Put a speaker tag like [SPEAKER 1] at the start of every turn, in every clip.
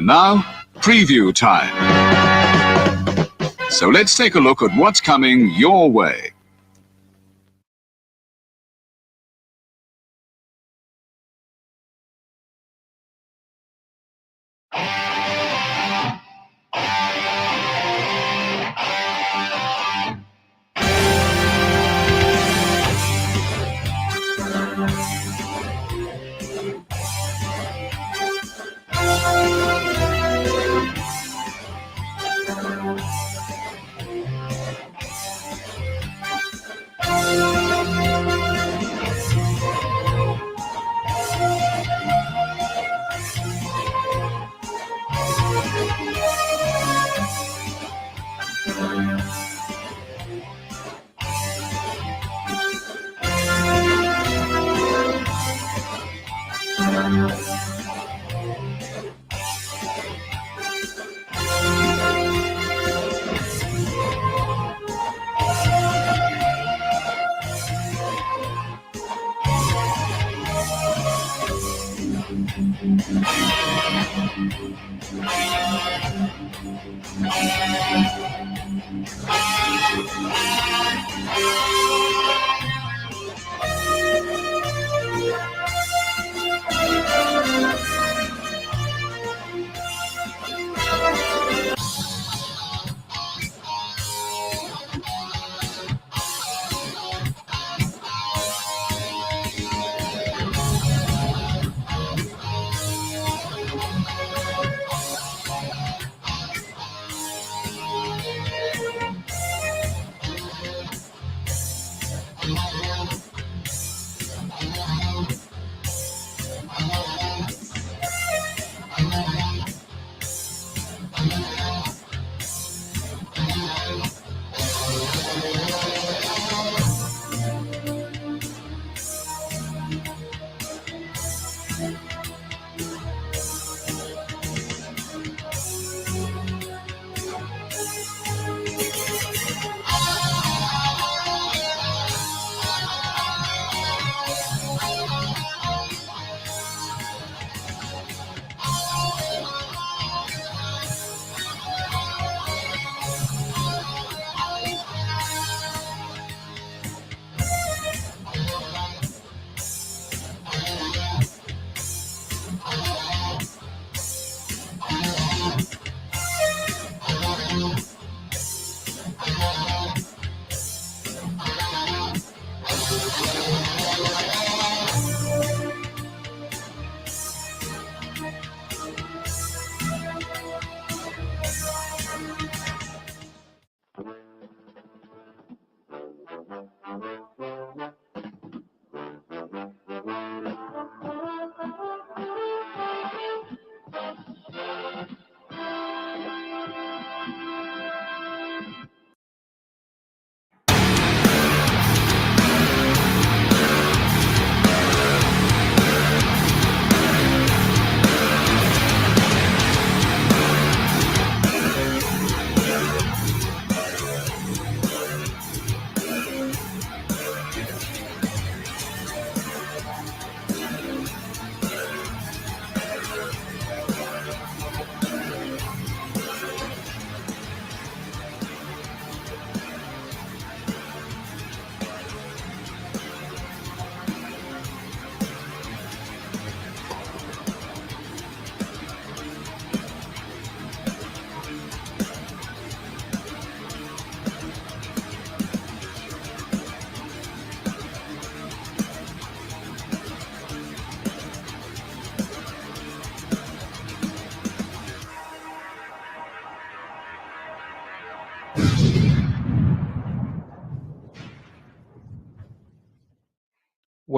[SPEAKER 1] And now, preview time. So let's take a look at what's coming your way.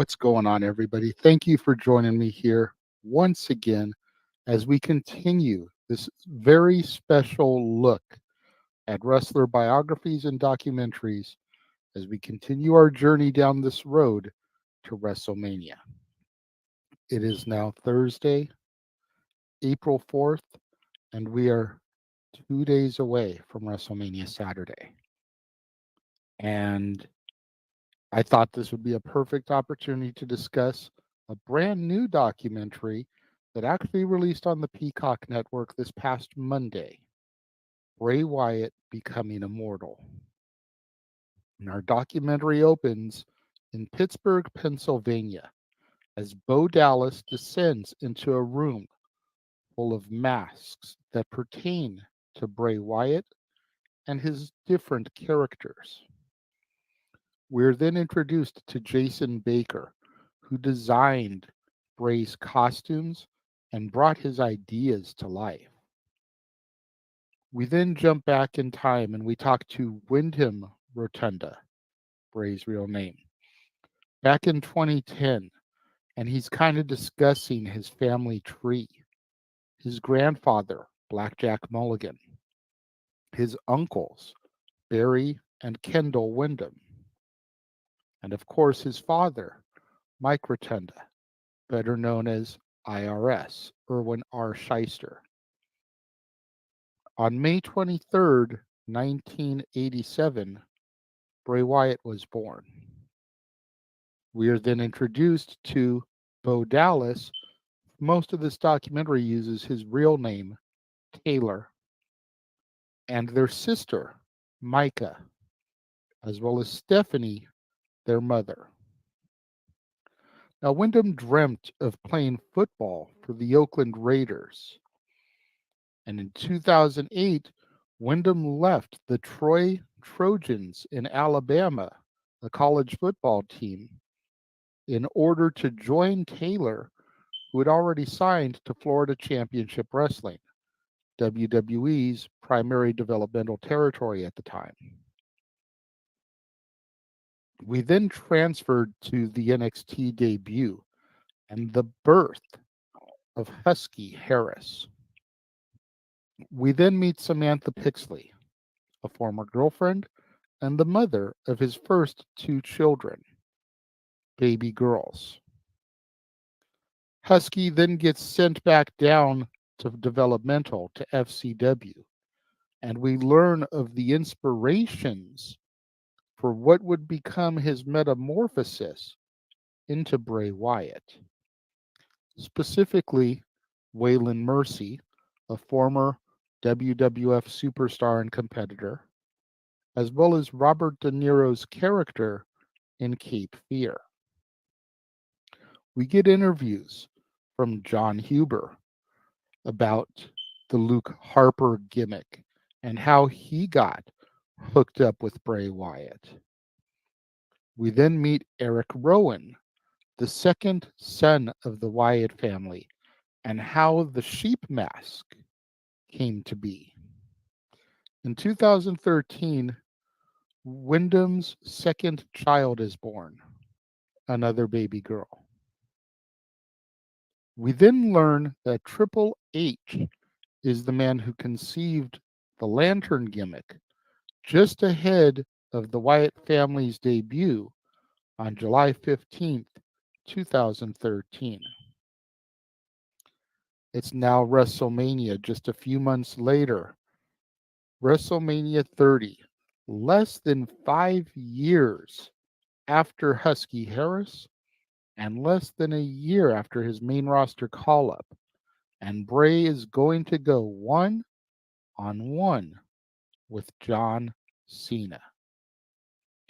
[SPEAKER 2] What's going on, everybody? Thank you for joining me here once again as we continue this very special look at wrestler biographies and documentaries as we continue our journey down this road to WrestleMania. It is now Thursday, April 4th, and we are 2 days away from WrestleMania Saturday. And I thought this would be a perfect opportunity to discuss a brand new documentary that actually released on the Peacock Network this past Monday, Bray Wyatt Becoming Immortal. And our documentary opens in Pittsburgh, Pennsylvania, as Bo Dallas descends into a room full of masks that pertain to Bray Wyatt and his different characters. We're then introduced to Jason Baker, who designed Bray's costumes and brought his ideas to life. We then jump back in time and we talk to Windham Rotunda, Bray's real name, back in 2010, and he's kind of discussing his family tree, his grandfather, Blackjack Mulligan, his uncles, Barry and Kendall Windham, and of course his father, Mike Rotunda, better known as IRS, Irwin R. Shyster. On May 23rd, 1987, Bray Wyatt was born. We are then introduced to Bo Dallas. Most of this documentary uses his real name, Taylor, and their sister, Micah, as well as Stephanie, their mother. Now, Wyndham dreamt of playing football for the Oakland Raiders. And in 2008, Wyndham left the Troy Trojans in Alabama, a college football team, in order to join Taylor, who had already signed to Florida Championship Wrestling, WWE's primary developmental territory at the time. We then transferred to the NXT debut and the birth of Husky Harris. We then meet Samantha Pixley, a former girlfriend and the mother of his first two children, baby girls. Husky then gets sent back down to developmental to FCW, and we learn of the inspirations for what would become his metamorphosis into Bray Wyatt. Specifically, Waylon Mercy, a former WWF superstar and competitor, as well as Robert De Niro's character in Cape Fear. We get interviews from John Huber about the Luke Harper gimmick and how he got hooked up with Bray Wyatt. We then meet Eric Rowan, the second son of the Wyatt family, and how the sheep mask came to be. In 2013, Wyndham's second child is born, another baby girl. We then learn that Triple H is the man who conceived the lantern gimmick just ahead of the Wyatt family's debut on July 15th, 2013. It's now WrestleMania just a few months later. WrestleMania 30, less than 5 years after Husky Harris and less than a year after his main roster call-up. And Bray is going to go one-on-one with John Cena.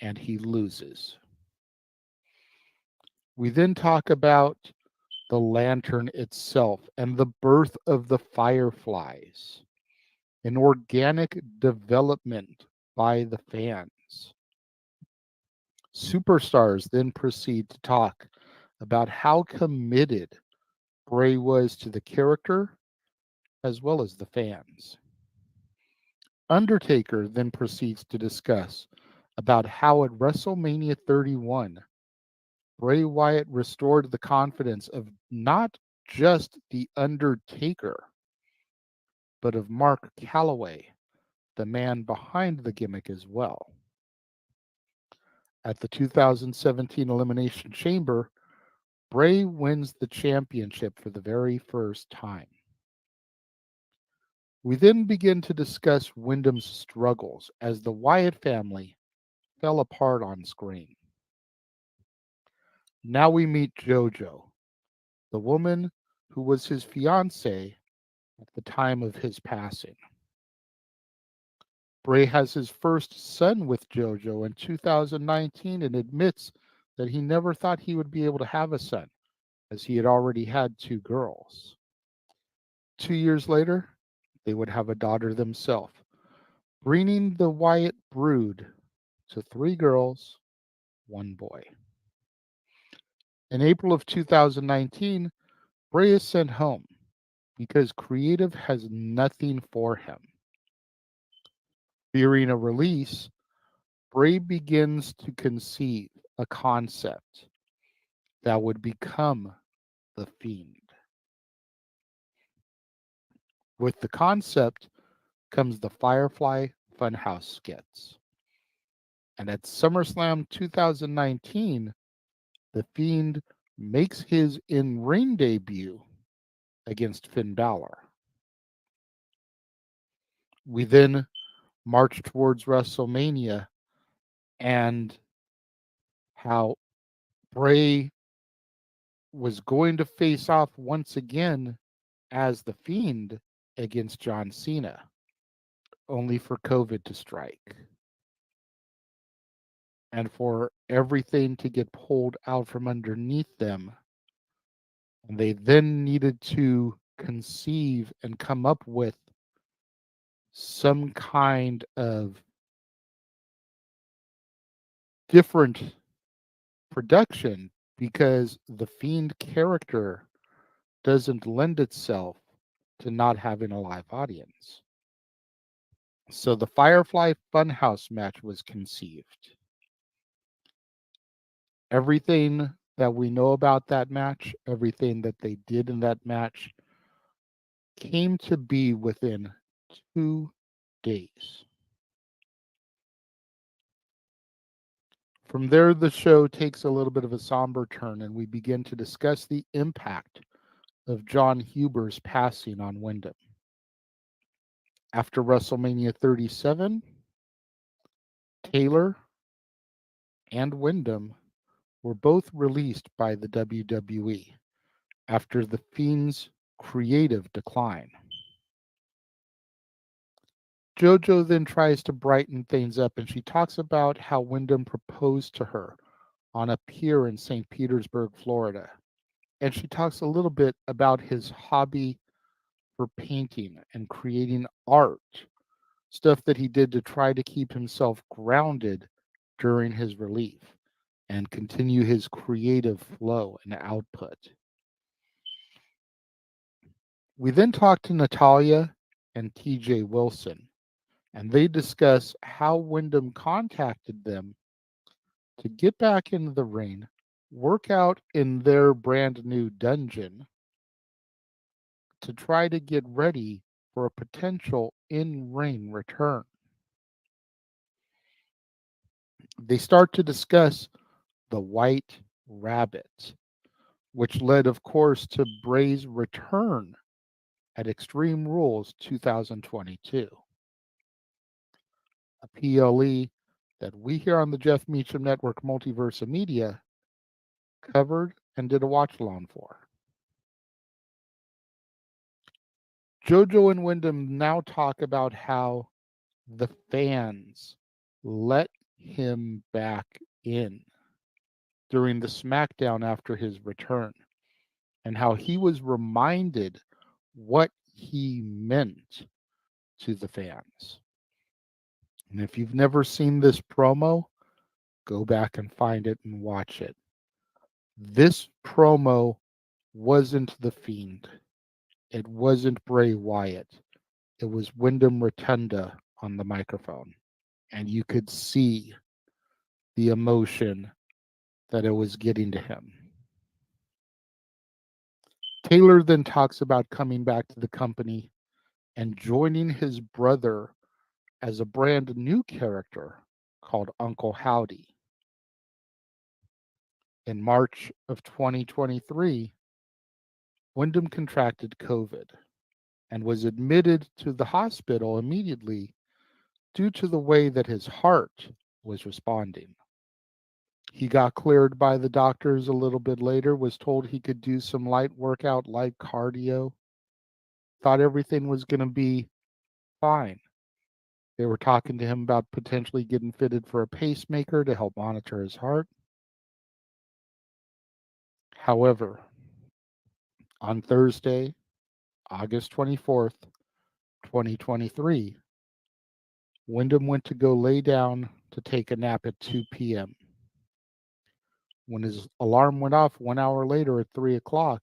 [SPEAKER 2] And he loses. We then talk about the lantern itself and the birth of the Fireflies, an organic development by the fans. Superstars then proceed to talk about how committed Bray was to the character as well as the fans. Undertaker then proceeds to discuss about how at WrestleMania 31, Bray Wyatt restored the confidence of not just The Undertaker, but of Mark Calloway, the man behind the gimmick as well. At the 2017 Elimination Chamber, Bray wins the championship for the very first time. We then begin to discuss Windham's struggles as the Wyatt family fell apart on screen. Now we meet JoJo, the woman who was his fiancée at the time of his passing. Bray has his first son with JoJo in 2019 and admits that he never thought he would be able to have a son, as he had already had 2 girls. 2 years later, they would have a daughter themselves, bringing the Wyatt brood to 3 girls, 1 boy. In April of 2019, Bray is sent home because creative has nothing for him. Fearing a release, Bray begins to conceive a concept that would become the Fiend. With the concept comes the Firefly Funhouse skits. And at SummerSlam 2019, the Fiend makes his in-ring debut against Finn Balor. We then march towards WrestleMania and how Bray was going to face off once again as the Fiend against John Cena, only for COVID to strike. And for everything to get pulled out from underneath them. And they then needed to conceive and come up with some kind of different production because the Fiend character doesn't lend itself to not having a live audience. So the Firefly Funhouse match was conceived. Everything that we know about that match, everything that they did in that match, came to be within 2 days. From there, the show takes a little bit of a somber turn, and we begin to discuss the impact of John Huber's passing on Windham. After WrestleMania 37, Taylor and Windham were both released by the WWE after the Fiend's creative decline. JoJo then tries to brighten things up, and she talks about how Windham proposed to her on a pier in St. Petersburg, Florida. And she talks a little bit about his hobby for painting and creating art, stuff that he did to try to keep himself grounded during his relief and continue his creative flow and output. We then talk to Natalia and TJ Wilson, and they discuss how Windham contacted them to get back into the ring, work out in their brand new dungeon to try to get ready for a potential in-ring return. They start to discuss the White Rabbit, which led, of course, to Bray's return at Extreme Rules 2022. A PLE that we here on the Jeff Meacham Network Multiverse of Media covered and did a watch along for. JoJo and Windham now talk about how the fans let him back in during the SmackDown after his return, and how he was reminded what he meant to the fans. And if you've never seen this promo, go back and find it and watch it. This promo wasn't the Fiend. It wasn't Bray Wyatt. It was Windham Rotunda on the microphone. And you could see the emotion that it was getting to him. Taylor then talks about coming back to the company and joining his brother as a brand new character called Uncle Howdy. In March of 2023, Windham contracted COVID and was admitted to the hospital immediately due to the way that his heart was responding. He got cleared by the doctors a little bit later, was told he could do some light workout, light cardio, thought everything was going to be fine. They were talking to him about potentially getting fitted for a pacemaker to help monitor his heart. However, on Thursday, August 24th, 2023, Windham went to go lay down to take a nap at 2 p.m. When his alarm went off 1 hour later at 3 o'clock,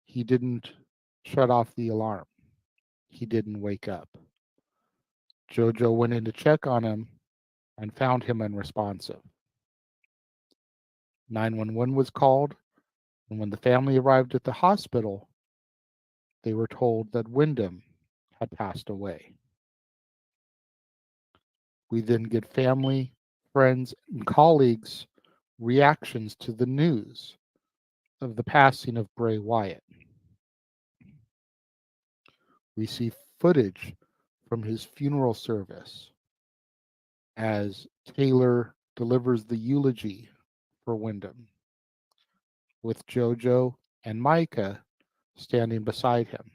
[SPEAKER 2] he didn't shut off the alarm. He didn't wake up. JoJo went in to check on him and found him unresponsive. 911 was called, and when the family arrived at the hospital, they were told that Windham had passed away. We then get family, friends, and colleagues' reactions to the news of the passing of Bray Wyatt. We see footage from his funeral service as Taylor delivers the eulogy for Windham, with JoJo and Micah standing beside him.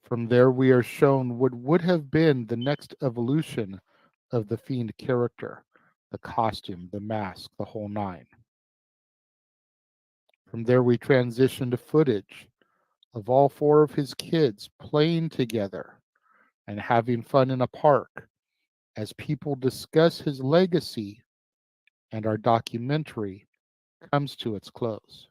[SPEAKER 2] From there, we are shown what would have been the next evolution of the Fiend character, the costume, the mask, the whole nine. From there, we transition to footage of all four of his kids playing together and having fun in a park as people discuss his legacy and our documentary comes to its close.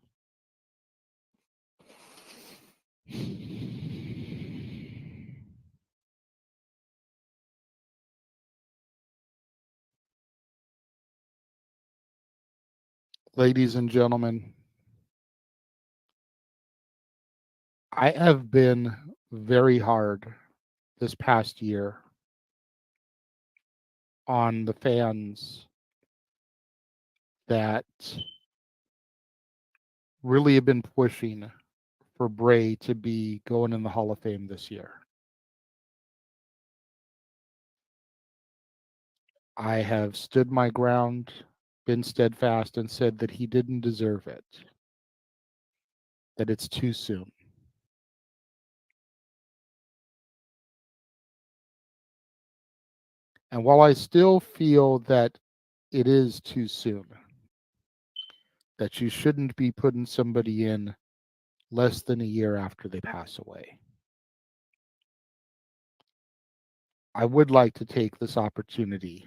[SPEAKER 2] Ladies and gentlemen, I have been very hard this past year on the fans that really have been pushing for Bray to be going in the Hall of Fame this year. I have stood my ground, been steadfast, and said that he didn't deserve it, that it's too soon. And while I still feel that it is too soon, that you shouldn't be putting somebody in less than a year after they pass away, I would like to take this opportunity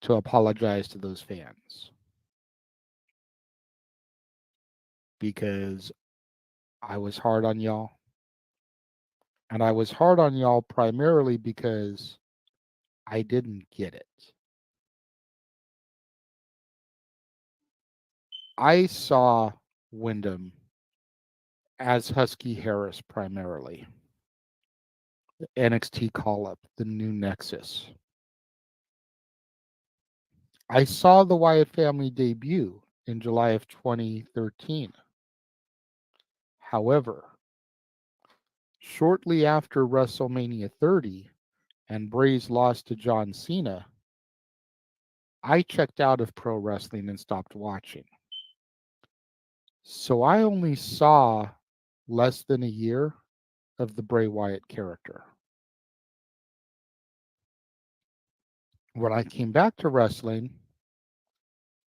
[SPEAKER 2] to apologize to those fans, because I was hard on y'all. And I was hard on y'all primarily because I didn't get it. I saw Windham as Husky Harris primarily. The NXT call-up, the new Nexus. I saw the Wyatt family debut in July of 2013. However, shortly after WrestleMania 30 and Bray's loss to John Cena, I checked out of pro wrestling and stopped watching. So I only saw less than a year of the Bray Wyatt character. When I came back to wrestling,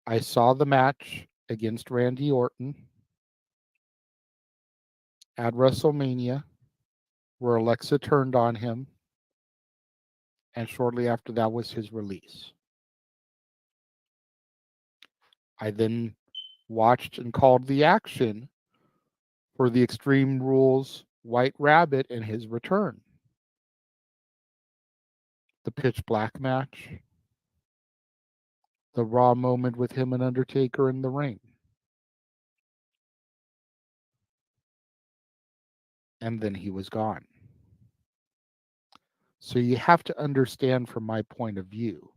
[SPEAKER 2] I saw the match against Randy Orton at WrestleMania, where Alexa turned on him, and shortly after that was his release. I then watched and called the action for the Extreme Rules White Rabbit and his return. The Pitch Black match, the Raw moment with him and Undertaker in the ring. And then he was gone. So you have to understand from my point of view,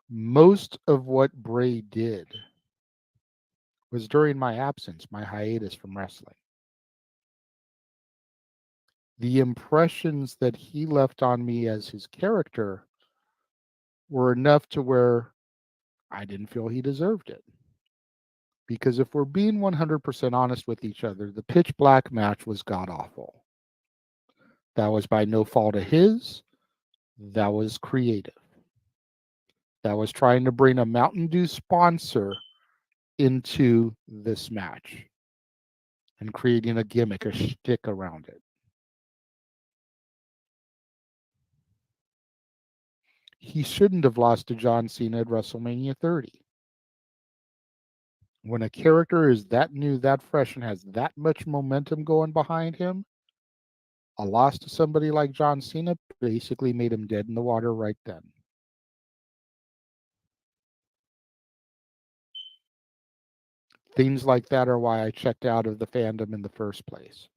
[SPEAKER 2] most of what Bray did was during my absence, my hiatus from wrestling. The impressions that he left on me as his character were enough to where I didn't feel he deserved it. Because if we're being 100% honest with each other, the Pitch Black match was god-awful. That was by no fault of his. That was creative. That was trying to bring a Mountain Dew sponsor into this match and creating a gimmick, a shtick around it. He shouldn't have lost to John Cena at WrestleMania 30. When a character is that new, that fresh, and has that much momentum going behind him, a loss to somebody like John Cena basically made him dead in the water right then. Things like that are why I checked out of the fandom in the first place.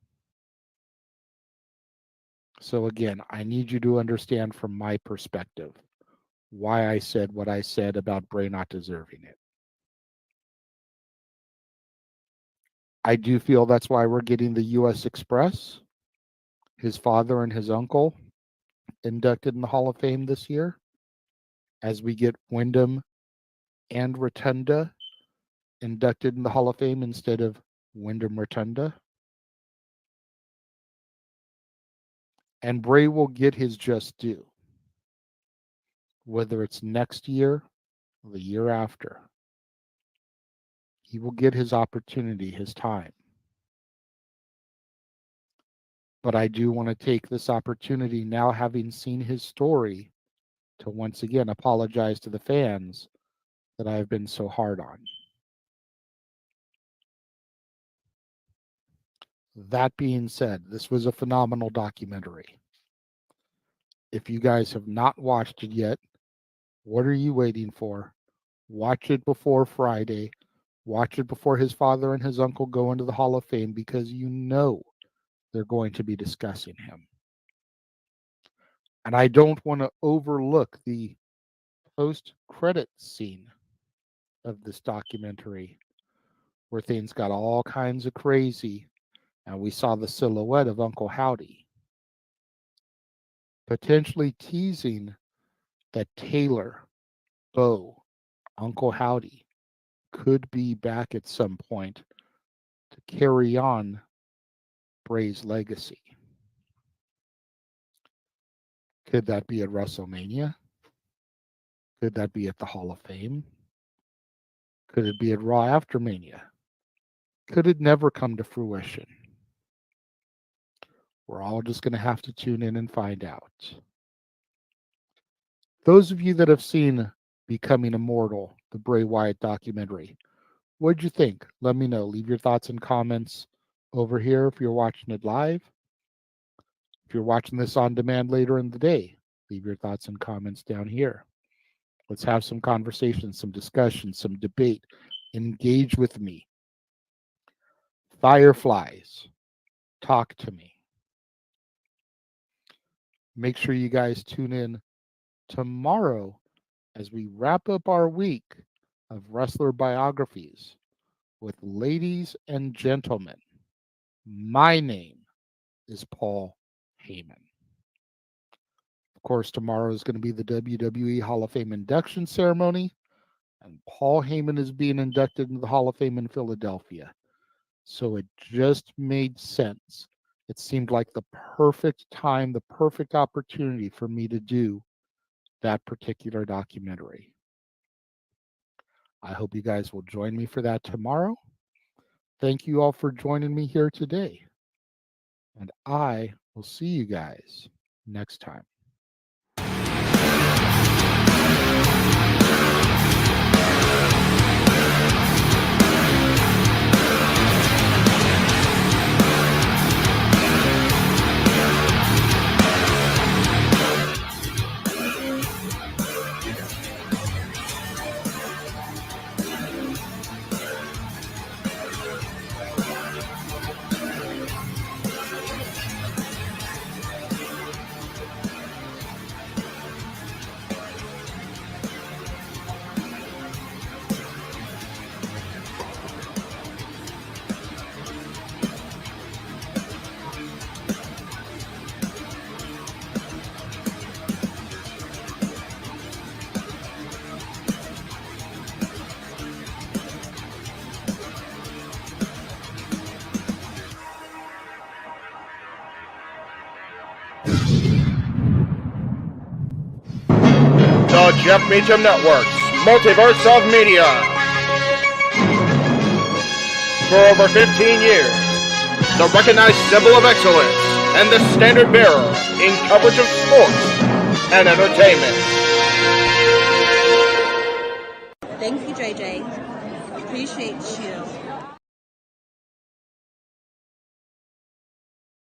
[SPEAKER 2] So again, I need you to understand from my perspective why I said what I said about Bray not deserving it. I do feel that's why we're getting the U.S. Express, his father and his uncle, inducted in the Hall of Fame this year, as we get Windham and Rotunda inducted in the Hall of Fame instead of Windham Rotunda. And Bray will get his just due, whether it's next year or the year after. He will get his opportunity, his time. But I do want to take this opportunity now, having seen his story, to once again apologize to the fans that I have been so hard on. That being said, this was a phenomenal documentary. If you guys have not watched it yet, what are you waiting for? Watch it before Friday. Watch it before his father and his uncle go into the Hall of Fame, because you know they're going to be discussing him. And I don't want to overlook the post-credit scene of this documentary where things got all kinds of crazy and we saw the silhouette of Uncle Howdy, potentially teasing that Taylor, Bo, Uncle Howdy could be back at some point to carry on Bray's legacy. Could that be at WrestleMania? Could that be at the Hall of Fame? Could it be at Raw after Mania? Could it never come to fruition? We're all just going to have to tune in and find out. Those of you that have seen Becoming Immortal, the Bray Wyatt documentary, what'd you think? Let me know. Leave your thoughts and comments over here if you're watching it live. If you're watching this on demand later in the day, leave your thoughts and comments down here. Let's have some conversation, some discussion, some debate. Engage with me. Fireflies, talk to me. Make sure you guys tune in tomorrow as we wrap up our week of wrestler biographies with ladies and gentlemen. My name is Paul Heyman. Of course, tomorrow is going to be the WWE Hall of Fame induction ceremony, and Paul Heyman is being inducted into the Hall of Fame in Philadelphia. So it just made sense. It seemed like the perfect time, the perfect opportunity for me to do that particular documentary. I hope you guys will join me for that tomorrow. Thank you all for joining me here today. And I will see you guys next time.
[SPEAKER 3] the Jeff Meacham Network's Multiverse of Media. For over 15 years, the recognized symbol of excellence and the standard bearer in coverage of sports and entertainment.
[SPEAKER 4] Thank you, JJ. Appreciate you.